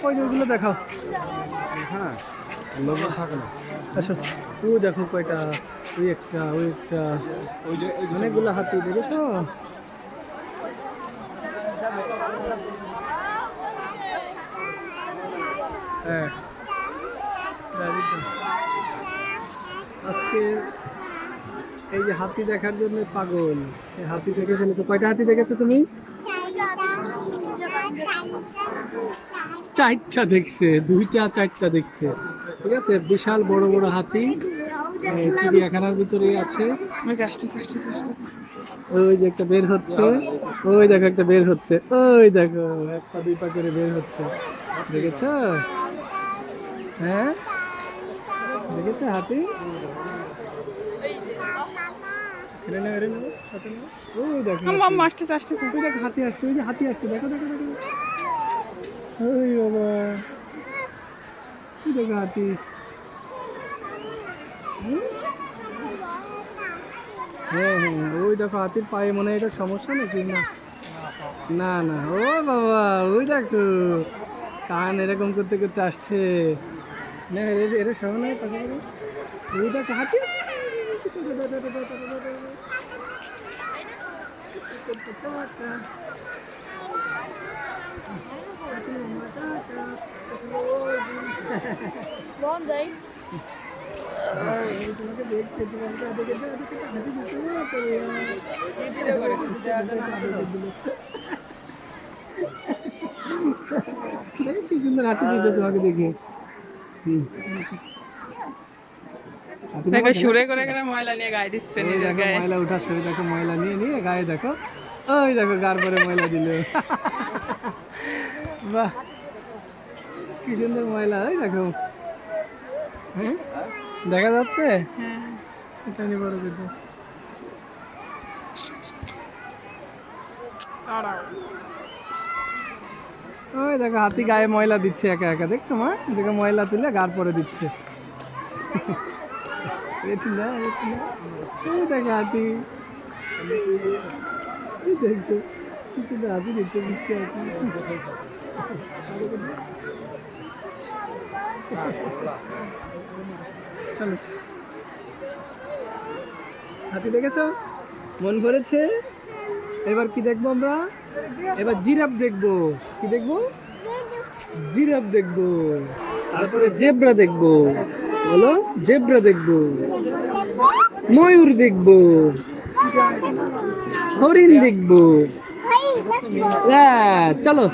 ওইগুলো দেখাও। হ্যাঁ থাকে না। আচ্ছা তুই দেখো কয়টা, ওই একটা অনেকগুলো হাতি দেখেছো? হ্যাঁ আজকে এই যে হাতি দেখার জন্য পাগল। এই হাতি দেখেছো তো? কয়টা হাতি দেখেছো তুমি? 4টা দেখছে, 2টা 4টা দেখছে। ঠিক আছে, বিশাল বড় বড় হাতি চিড়িয়াখানার ভিতরে আছে। ওই যে একটা বের হচ্ছে, ওই দেখো একটা বের হচ্ছে, ওই দেখো 1 পা 2 পা করে বের হচ্ছে, দেখেছো? হ্যাঁ দেখেছো হাতি? ওই দেখো হাতি আসছে, ওই যে হাতি আসছে, দেখো দেখো দেখো। ওই বাবা, দেখো হাতি। হ্যাঁ হ্যাঁ ওই দেখো হাতির পায়ে মনে হয় এটা সমস্যা নাকি? না না না, ও বাবা ওই দেখো কান এরকম করতে করতে আসছে। না এটা সব নয়, ওই দেখো হাতি। তোমাকে দেখতে কি সুন্দর হাতি দিতে তোমাকে দেখে। সুরে করে ময়লা নিয়ে গায়ে দিচ্ছে, ময়লা উঠাচ্ছে, ওই দেখো ময়লা নিয়ে নিয়ে গায়ে দেখো, ওই দেখো গার পরে ময়লা দিল। বাহ কি সুন্দর ময়লা, ওই দেখো। হ্যাঁ দেখা যাচ্ছে, এটা নিয়ে বড় করতে। ওই দেখো হাতি গায়ে ময়লা দিচ্ছে একা একা, দেখছো মা? দেখো ময়লা তুলে গার পরে দিচ্ছে। দেখো হাতি, দেখছো কিছু হাতি দেখছো, বুঝতে চলো হাতি দেখেছো? মন ভরেছে? এবার কি দেখবো আমরা? এবার জিরাফ দেখবো। কি দেখবো? জিরাফ দেখবো, তারপরে জেব্রা দেখবো। বলো, জেব্রা দেখবো, ময়ূর দেখবো, হরিণ দেখবো। চলো